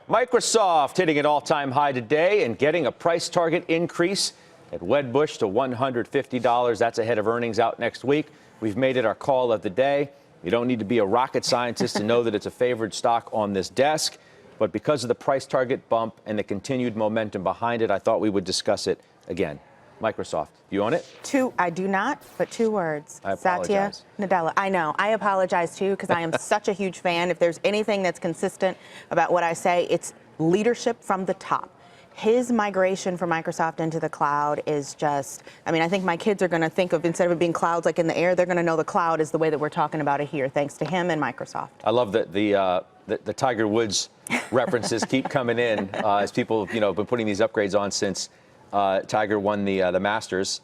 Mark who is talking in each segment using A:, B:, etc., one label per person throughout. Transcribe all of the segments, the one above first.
A: Microsoft hitting an all-time high today and getting a price target increase at Wedbush to $150. That's ahead of earnings out next week. We've made it our call of the day. You don't need to be a rocket scientist to know that it's a favored stock on this desk. But because of the price target bump and the continued momentum behind it, I thought we would discuss it again. Microsoft, you own it?
B: I do not, but two words.
A: I apologize.
B: Satya Nadella. I know. I apologize, too, because I am such a huge fan. If there's anything that's consistent about what I say, it's leadership from the top. His migration from Microsoft into the cloud is just, I mean, I think my kids are going to think of, instead of it being clouds like in the air, they're going to know the cloud is the way that we're talking about it here, thanks to him and Microsoft.
A: I love that the Tiger Woods references keep coming in as people, have been putting these upgrades on since Tiger won the Masters.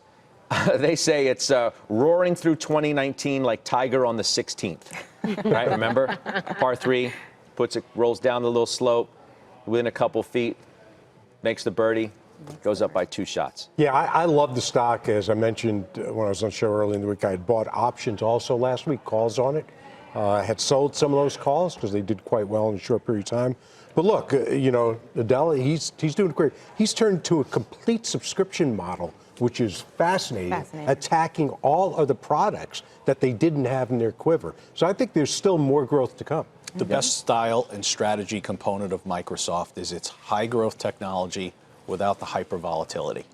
A: They say it's roaring through 2019 like Tiger on the 16th, right? Remember, par 3, rolls down the little slope within a couple feet, makes the birdie, goes up by 2 shots.
C: Yeah, I love the stock. As I mentioned when I was on the show earlier in the week, I had bought options also last week, calls on it. I had sold some of those calls because they did quite well in a short period of time. But look, Nadella, he's doing great. He's turned to a complete subscription model, which is fascinating, attacking all of the products that they didn't have in their quiver. So I think there's still more growth to come.
D: The best style and strategy component of Microsoft is its high growth technology without the hyper volatility.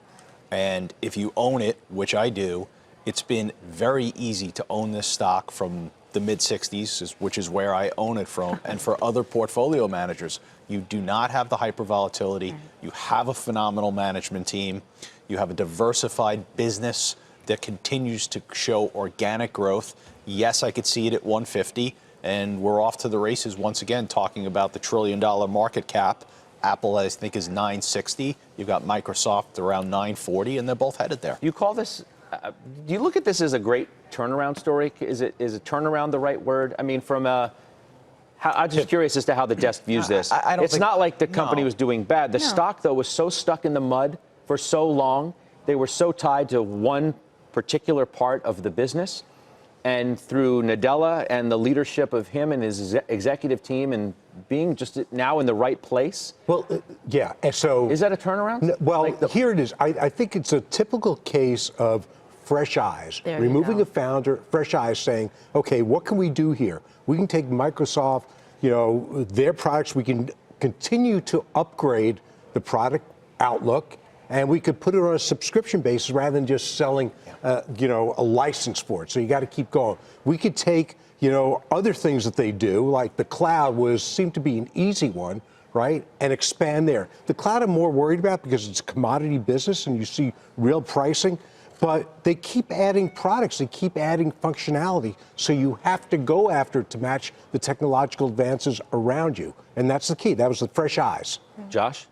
D: And if you own it, which I do, it's been very easy to own this stock from the mid-60s, which is where I own it from. And for other portfolio managers, you do not have the hyper volatility. You have a phenomenal management team. You have a diversified business that continues to show organic growth. Yes, I could see it at 150. And we're off to the races once again, talking about the $1 trillion market cap. Apple, I think, is 960. You've got Microsoft around 940, and they're both headed there.
A: You call this? Do you look at this as a great turnaround story? Is it turnaround the right word? I mean, I'm just curious as to how the desk views this. It's not like the company was doing bad. The stock, though, was so stuck in the mud for so long. They were so tied to one particular part of the business. And through Nadella and the leadership of him and his executive team and being just now in the right place.
C: Well, yeah. So
A: is that a turnaround?
C: Well, here it is. I think it's a typical case of fresh eyes. Removing a founder, fresh eyes saying, okay, what can we do here? We can take Microsoft, their products. We can continue to upgrade the product outlook. And we could put it on a subscription basis rather than just selling, a license for it. So you got to keep going. We could take, other things that they do, like the cloud seemed to be an easy one, right? And expand there. The cloud I'm more worried about because it's a commodity business and you see real pricing. But they keep adding products. They keep adding functionality. So you have to go after it to match the technological advances around you. And that's the key. That was the fresh eyes.
A: Josh?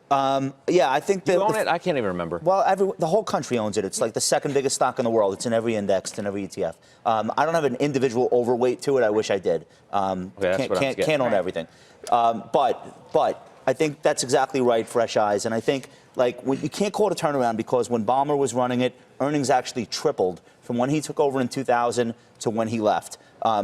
E: Yeah, I think that
A: you own it. I can't even remember.
E: Well, the whole country owns it. It's like the second biggest stock in the world. It's in every index, in every ETF. I don't have an individual overweight to it. I wish I did. Can't own everything. But I think that's exactly right. Fresh eyes, and I think you can't call it a turnaround because when Ballmer was running it, earnings actually tripled from when he took over in 2000 to when he left.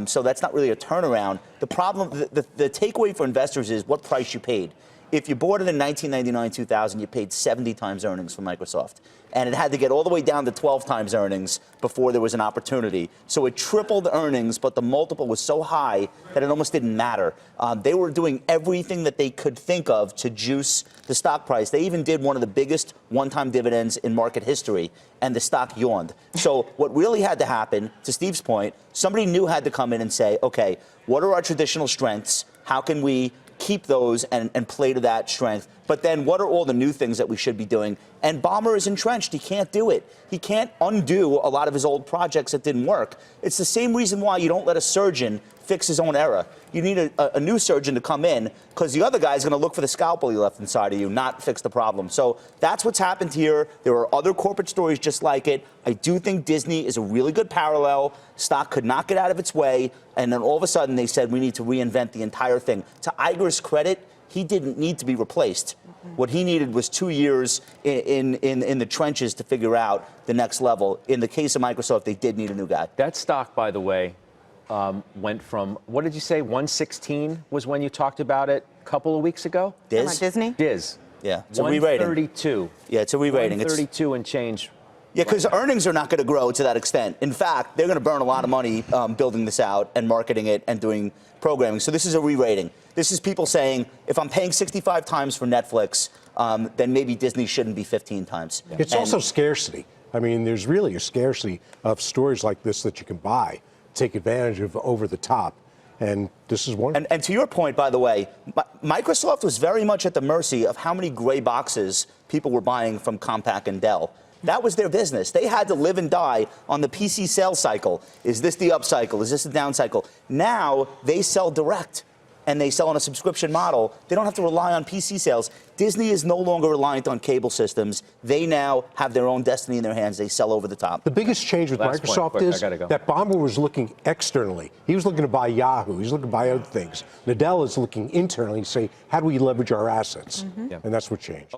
E: So that's not really a turnaround. The problem, the takeaway for investors is what price you paid. If you bought it in 1999, 2000, you paid 70 times earnings for Microsoft. And it had to get all the way down to 12 times earnings before there was an opportunity. So it tripled earnings, but the multiple was so high that it almost didn't matter. They were doing everything that they could think of to juice the stock price. They even did one of the biggest one-time dividends in market history, and the stock yawned. So what really had to happen, to Steve's point, somebody new had to come in and say, okay, what are our traditional strengths? How can we keep those and play to that strength? But then what are all the new things that we should be doing? And Ballmer is entrenched. He can't do it. He can't undo a lot of his old projects that didn't work. It's the same reason why you don't let a surgeon fix his own error. You need a new surgeon to come in because the other guy's going to look for the scalpel he left inside of you, not fix the problem. So that's what's happened here. There are other corporate stories just like it. I do think Disney is a really good parallel. Stock could not get out of its way. And then all of a sudden they said we need to reinvent the entire thing. To Iger's credit, he didn't need to be replaced. What he needed was 2 years in the trenches to figure out the next level. In the case of Microsoft, they did need a new guy.
A: That stock, by the way, went from, what did you say, 116 was when you talked about it a couple of weeks ago?
E: Diz?
B: Disney?
A: Diz.
E: Yeah, it's a re-rating.
A: 132.
E: Yeah, it's a re-rating.
A: 132 and change.
E: Yeah, because earnings are not going to grow to that extent. In fact, they're going to burn a lot of money building this out and marketing it and doing programming. So this is a re-rating. This is people saying, if I'm paying 65 times for Netflix, then maybe Disney shouldn't be 15 times.
C: Yeah. It's also scarcity. I mean, there's really a scarcity of stories like this that you can buy, take advantage of over the top. And this is one.
E: And to your point, by the way, Microsoft was very much at the mercy of how many gray boxes people were buying from Compaq and Dell. That was their business. They had to live and die on the PC sales cycle. Is this the up cycle? Is this the down cycle? Now they sell direct, and they sell on a subscription model. They don't have to rely on PC sales. Disney is no longer reliant on cable systems. They now have their own destiny in their hands. They sell over the top.
C: The biggest change with Microsoft is that Ballmer was looking externally. He was looking to buy Yahoo. He's looking to buy other things. Nadella is looking internally to say, how do we leverage our assets? And that's what changed.